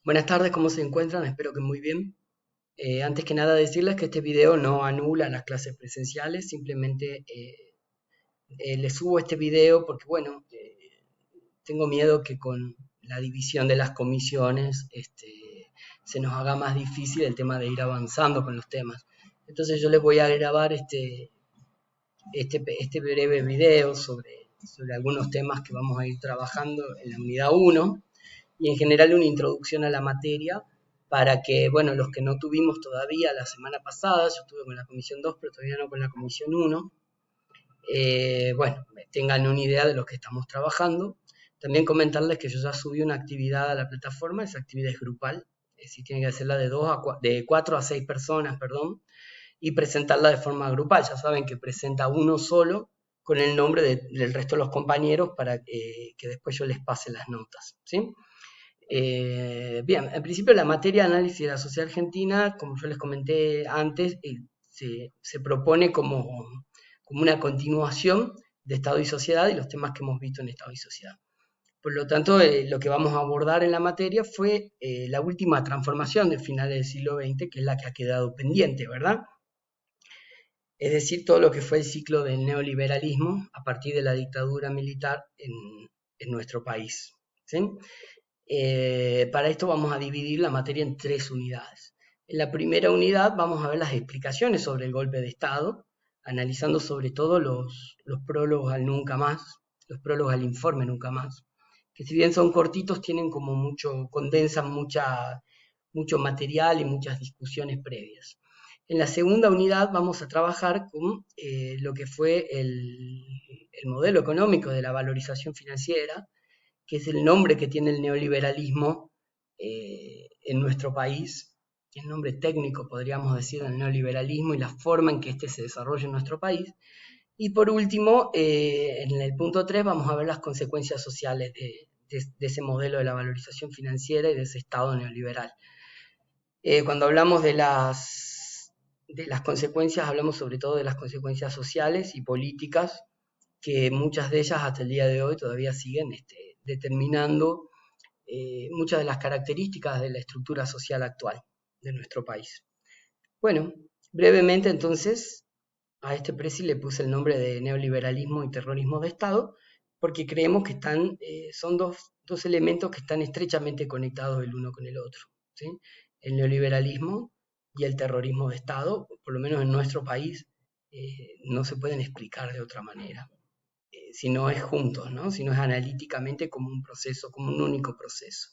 Buenas tardes, ¿cómo se encuentran? Espero que muy bien. Antes que nada decirles que este video no anula las clases presenciales, simplemente les subo este video porque, bueno, tengo miedo que con la división de las comisiones se nos haga más difícil el tema de ir avanzando con los temas. Entonces yo les voy a grabar este breve video sobre algunos temas que vamos a ir trabajando en la unidad 1 y en general una introducción a la materia para que, bueno, los que no tuvimos todavía la semana pasada, yo estuve con la comisión 2, pero todavía no con la comisión 1, bueno, tengan una idea de lo que estamos trabajando. También comentarles que yo ya subí una actividad a la plataforma, esa actividad es grupal, es decir, tienen que hacerla de 4 a 6 personas, perdón, y presentarla de forma grupal. Ya saben que presenta uno solo con el nombre del resto de los compañeros para que después yo les pase las notas, ¿sí? Bien, en principio la materia de análisis de la sociedad argentina, como yo les comenté antes, se propone como una continuación de Estado y Sociedad y los temas que hemos visto en Estado y Sociedad. Por lo tanto, lo que vamos a abordar en la materia fue la última transformación de finales del siglo XX, que es la que ha quedado pendiente, ¿verdad? Es decir, todo lo que fue el ciclo del neoliberalismo a partir de la dictadura militar en nuestro país, ¿sí? Para esto vamos a dividir la materia en 3 unidades. En la primera unidad vamos a ver las explicaciones sobre el golpe de Estado, analizando sobre todo los prólogos al Nunca Más, los prólogos al informe Nunca Más, que si bien son cortitos, tienen como condensan mucho material y muchas discusiones previas. En la segunda unidad vamos a trabajar con lo que fue el modelo económico de la valorización financiera, que es el nombre que tiene el neoliberalismo en nuestro país, que es el nombre técnico, podríamos decir, del neoliberalismo y la forma en que éste se desarrolla en nuestro país. Y por último, en el punto 3 vamos a ver las consecuencias sociales de ese modelo de la valorización financiera y de ese Estado neoliberal. Cuando hablamos de las consecuencias, hablamos sobre todo de las consecuencias sociales y políticas, que muchas de ellas hasta el día de hoy todavía siguen determinando muchas de las características de la estructura social actual de nuestro país. Bueno, brevemente entonces a este presi le puse el nombre de neoliberalismo y terrorismo de Estado, porque creemos que son dos elementos que están estrechamente conectados el uno con el otro, ¿sí? El neoliberalismo y el terrorismo de Estado, por lo menos en nuestro país, no se pueden explicar de otra manera, si no es juntos, ¿no? Si no es analíticamente como un proceso, como un único proceso.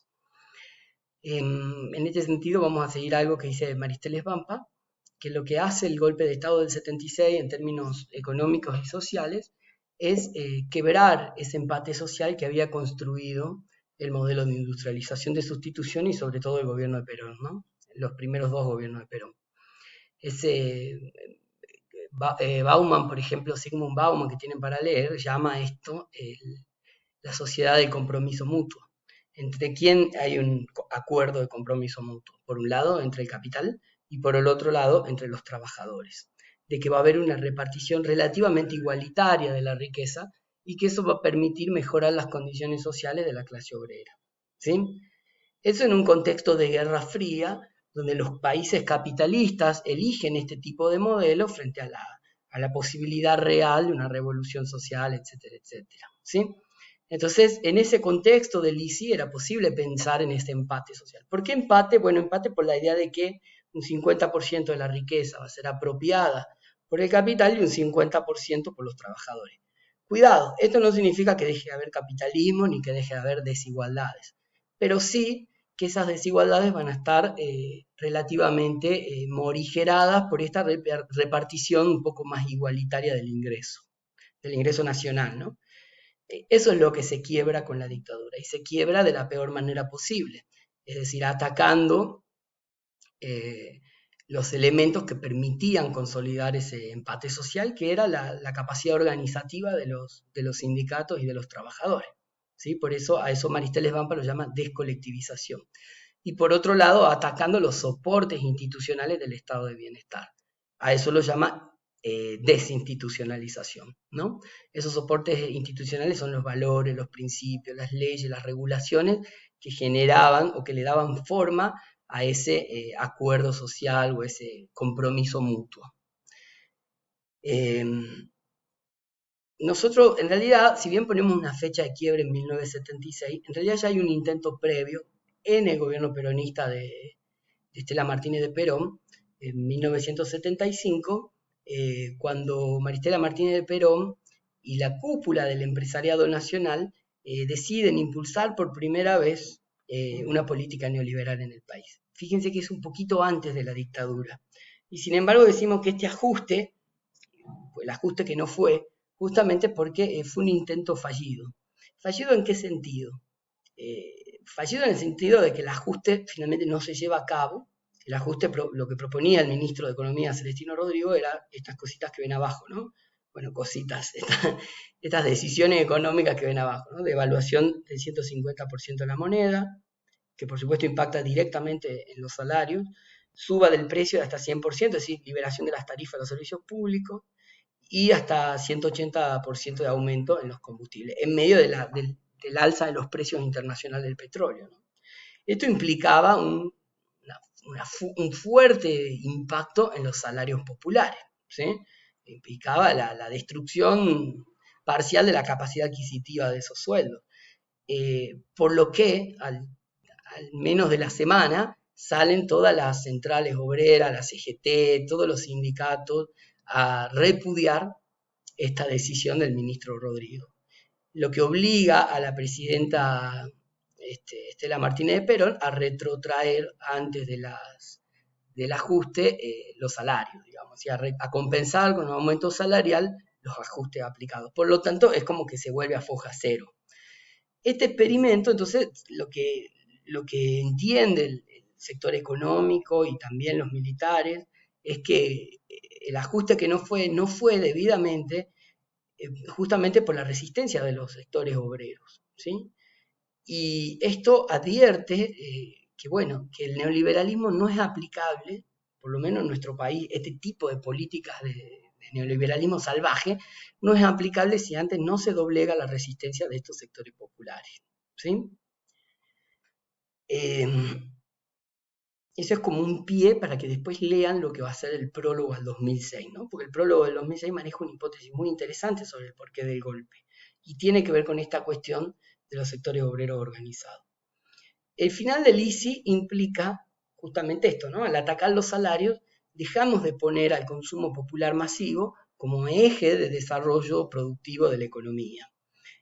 En este sentido vamos a seguir algo que dice Maristeles Vampa, que lo que hace el golpe de Estado del 76 en términos económicos y sociales es quebrar ese empate social que había construido el modelo de industrialización de sustitución y sobre todo el gobierno de Perón, ¿no? Los primeros 2 gobiernos de Perón. Bauman, por ejemplo, Sigmund Bauman, que tienen para leer, llama a esto la sociedad de compromiso mutuo. ¿Entre quién hay un acuerdo de compromiso mutuo? Por un lado, entre el capital y por el otro lado, entre los trabajadores. De que va a haber una repartición relativamente igualitaria de la riqueza y que eso va a permitir mejorar las condiciones sociales de la clase obrera, ¿sí? Eso en un contexto de Guerra Fría, donde los países capitalistas eligen este tipo de modelo frente a la posibilidad real de una revolución social, etcétera, etcétera, ¿sí? Entonces, en ese contexto del ICI era posible pensar en este empate social. ¿Por qué empate? Bueno, empate por la idea de que un 50% de la riqueza va a ser apropiada por el capital y un 50% por los trabajadores. Cuidado, esto no significa que deje de haber capitalismo ni que deje de haber desigualdades, pero sí que esas desigualdades van a estar relativamente morigeradas por esta repartición un poco más igualitaria del ingreso nacional, ¿no? Eso es lo que se quiebra con la dictadura y se quiebra de la peor manera posible, es decir, atacando los elementos que permitían consolidar ese empate social, que era la capacidad organizativa de los sindicatos y de los trabajadores, ¿sí? Por eso a eso Maristeles Vampa lo llama descolectivización. Y por otro lado, atacando los soportes institucionales del estado de bienestar. A eso lo llama desinstitucionalización, ¿no? Esos soportes institucionales son los valores, los principios, las leyes, las regulaciones que generaban o que le daban forma a ese acuerdo social o ese compromiso mutuo. Nosotros, en realidad, si bien ponemos una fecha de quiebre en 1976, en realidad ya hay un intento previo en el gobierno peronista de Estela Martínez de Perón, en 1975, cuando Maristela Martínez de Perón y la cúpula del empresariado nacional deciden impulsar por primera vez una política neoliberal en el país. Fíjense que es un poquito antes de la dictadura. Y sin embargo decimos que este ajuste, el ajuste que no fue, justamente porque fue un intento fallido. ¿Fallido en qué sentido? Fallido en el sentido de que el ajuste finalmente no se lleva a cabo. El ajuste, lo que proponía el ministro de Economía, Celestino Rodrigo, era estas cositas que ven abajo, ¿no? Bueno, cositas, estas decisiones económicas que ven abajo, ¿no? De evaluación del 150% de la moneda, que por supuesto impacta directamente en los salarios, suba del precio de hasta 100%, es decir, liberación de las tarifas de los servicios públicos, y hasta 180% de aumento en los combustibles, en medio del alza de los precios internacionales del petróleo, ¿no? Esto implicaba un fuerte impacto en los salarios populares, ¿sí? Implicaba la destrucción parcial de la capacidad adquisitiva de esos sueldos. Por lo que, al menos de la semana, salen todas las centrales obreras, la CGT, todos los sindicatos, a repudiar esta decisión del ministro Rodrigo. Lo que obliga a la presidenta Estela Martínez de Perón a retrotraer antes del ajuste los salarios, digamos, y a compensar con un aumento salarial los ajustes aplicados. Por lo tanto, es como que se vuelve a foja cero. Este experimento, entonces, lo que entiende el sector económico y también los militares es que el ajuste que no fue debidamente justamente por la resistencia de los sectores obreros, ¿sí? Y esto advierte que el neoliberalismo no es aplicable, por lo menos en nuestro país, este tipo de políticas de neoliberalismo salvaje, no es aplicable si antes no se doblega la resistencia de estos sectores populares, ¿sí? Eso es como un pie para que después lean lo que va a ser el prólogo al 2006, ¿no? Porque el prólogo del 2006 maneja una hipótesis muy interesante sobre el porqué del golpe y tiene que ver con esta cuestión de los sectores obreros organizados. El final del ISI implica justamente esto, ¿no? Al atacar los salarios, dejamos de poner al consumo popular masivo como eje de desarrollo productivo de la economía.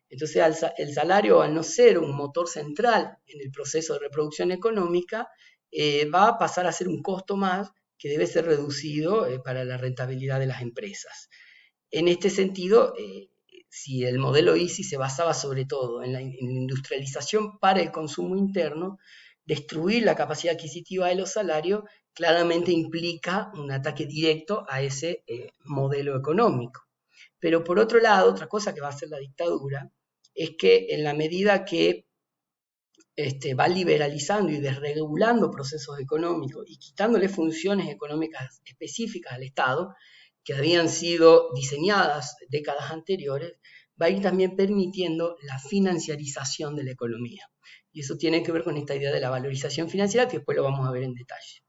Entonces, el salario, al no ser un motor central en el proceso de reproducción económica, va a pasar a ser un costo más que debe ser reducido para la rentabilidad de las empresas. En este sentido, si el modelo ISI se basaba sobre todo en la industrialización para el consumo interno, destruir la capacidad adquisitiva de los salarios claramente implica un ataque directo a ese modelo económico. Pero por otro lado, otra cosa que va a hacer la dictadura es que en la medida que va liberalizando y desregulando procesos económicos y quitándole funciones económicas específicas al Estado, que habían sido diseñadas décadas anteriores, va a ir también permitiendo la financiarización de la economía. Y eso tiene que ver con esta idea de la valorización financiera, que después lo vamos a ver en detalle.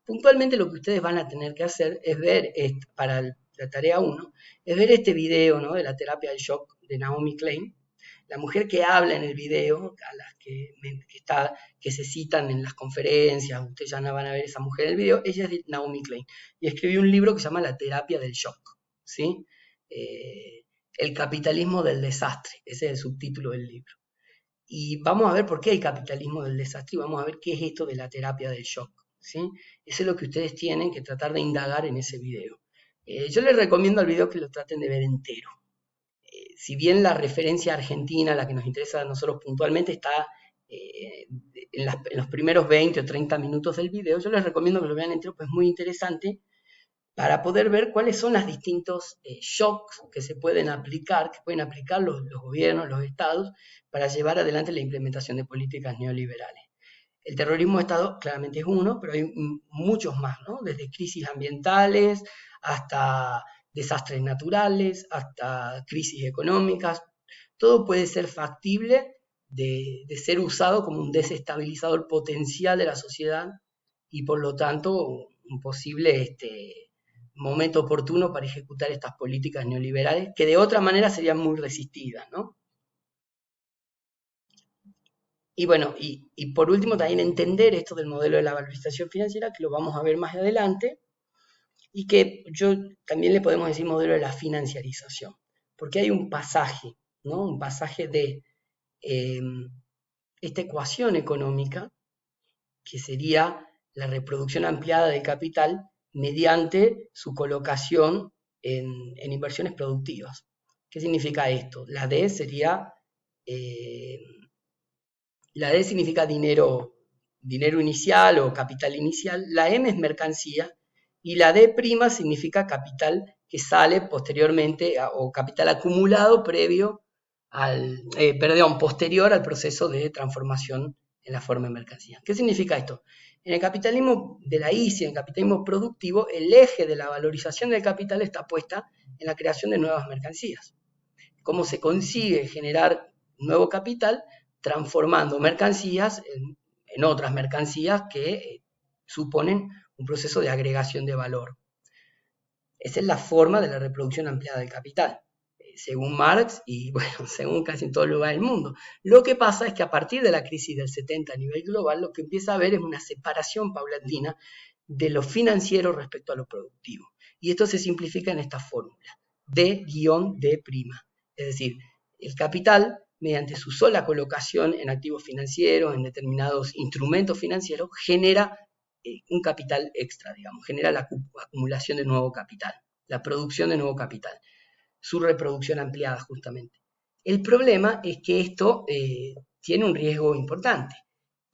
Puntualmente lo que ustedes van a tener que hacer es ver, para la tarea 1, es ver este video, ¿no?, de la terapia del shock de Naomi Klein. La mujer que habla en el video, a las que se citan en las conferencias, ustedes ya no van a ver esa mujer en el video, ella es Naomi Klein, y escribió un libro que se llama La terapia del shock, ¿sí? El capitalismo del desastre, ese es el subtítulo del libro. Y vamos a ver por qué el capitalismo del desastre, y vamos a ver qué es esto de la terapia del shock, ¿sí? Eso es lo que ustedes tienen que tratar de indagar en ese video. Yo les recomiendo al video que lo traten de ver entero. Si bien la referencia argentina, la que nos interesa a nosotros puntualmente, está en los primeros 20 o 30 minutos del video, yo les recomiendo que lo vean entero, pues es muy interesante para poder ver cuáles son los distintos shocks que se pueden aplicar, que pueden aplicar los gobiernos, los estados, para llevar adelante la implementación de políticas neoliberales. El terrorismo de Estado claramente es uno, pero hay muchos más, ¿no? Desde crisis ambientales hasta desastres naturales, hasta crisis económicas. Todo puede ser factible de ser usado como un desestabilizador potencial de la sociedad y por lo tanto un posible momento oportuno para ejecutar estas políticas neoliberales que de otra manera serían muy resistidas, ¿no? Y bueno, y por último también entender esto del modelo de la valorización financiera, que lo vamos a ver más adelante, y que yo también le podemos decir modelo de la financiarización, porque hay un pasaje, ¿no? Un pasaje de eh, esta ecuación económica, que sería la reproducción ampliada del capital mediante su colocación en inversiones productivas. ¿Qué significa esto? Eh, la D significa dinero, dinero inicial o capital inicial, la M es mercancía y la D' significa capital que sale posteriormente o capital acumulado posterior al proceso de transformación en la forma de mercancía. ¿Qué significa esto? En el capitalismo de la ICI, en el capitalismo productivo, el eje de la valorización del capital está puesta en la creación de nuevas mercancías. ¿Cómo se consigue generar nuevo capital? Transformando mercancías en otras mercancías que suponen un proceso de agregación de valor. Esa es la forma de la reproducción ampliada del capital, según Marx y bueno, según casi en todo lugar del mundo. Lo que pasa es que a partir de la crisis del 70 a nivel global, lo que empieza a haber es una separación paulatina de lo financiero respecto a lo productivo. Y esto se simplifica en esta fórmula, D-D'. Es decir, el capital, mediante su sola colocación en activos financieros, en determinados instrumentos financieros, genera un capital extra, digamos, genera la acumulación de nuevo capital, la producción de nuevo capital, su reproducción ampliada justamente. El problema es que esto tiene un riesgo importante,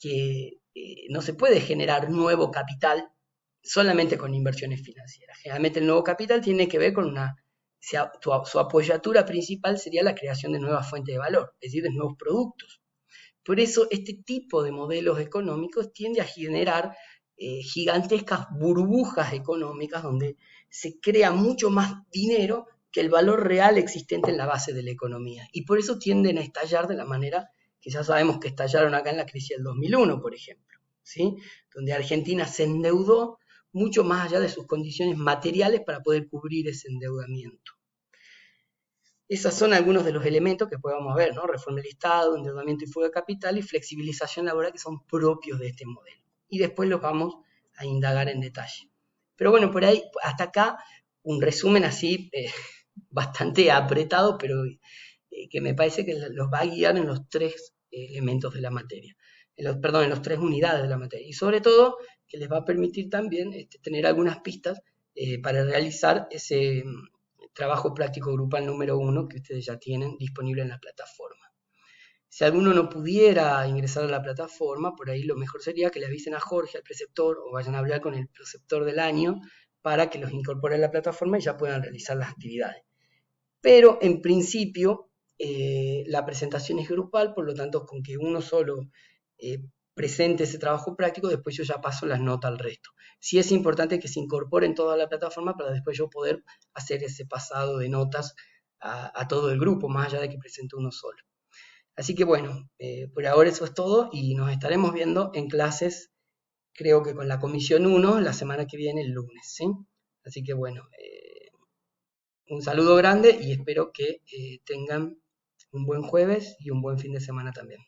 que no se puede generar nuevo capital solamente con inversiones financieras. Generalmente el nuevo capital tiene que ver con su apoyatura principal sería la creación de nuevas fuentes de valor, es decir, de nuevos productos. Por eso este tipo de modelos económicos tiende a generar gigantescas burbujas económicas donde se crea mucho más dinero que el valor real existente en la base de la economía. Y por eso tienden a estallar de la manera que ya sabemos que estallaron acá en la crisis del 2001, por ejemplo, ¿sí? Donde Argentina se endeudó mucho más allá de sus condiciones materiales para poder cubrir ese endeudamiento. Esos son algunos de los elementos que podemos ver, ¿no? Reforma del Estado, endeudamiento y fuga de capital y flexibilización laboral que son propios de este modelo. Y después los vamos a indagar en detalle. Pero bueno, por ahí, hasta acá, un resumen así bastante apretado, pero que me parece que los va a guiar en los tres elementos de la materia. En las tres unidades de la materia. Y sobre todo, que les va a permitir también tener algunas pistas para realizar ese trabajo práctico grupal número 1 que ustedes ya tienen disponible en la plataforma. Si alguno no pudiera ingresar a la plataforma, por ahí lo mejor sería que le avisen a Jorge, al preceptor, o vayan a hablar con el preceptor del año para que los incorpore a la plataforma y ya puedan realizar las actividades. Pero en principio la presentación es grupal, por lo tanto con que uno solo presente ese trabajo práctico, después yo ya paso las notas al resto. Sí es importante que se incorporen toda la plataforma para después yo poder hacer ese pasado de notas a todo el grupo, más allá de que presente uno solo. Así que bueno, por ahora eso es todo y nos estaremos viendo en clases, creo que con la comisión 1, la semana que viene, el lunes, ¿sí? Así que bueno, un saludo grande y espero que tengan un buen jueves y un buen fin de semana también.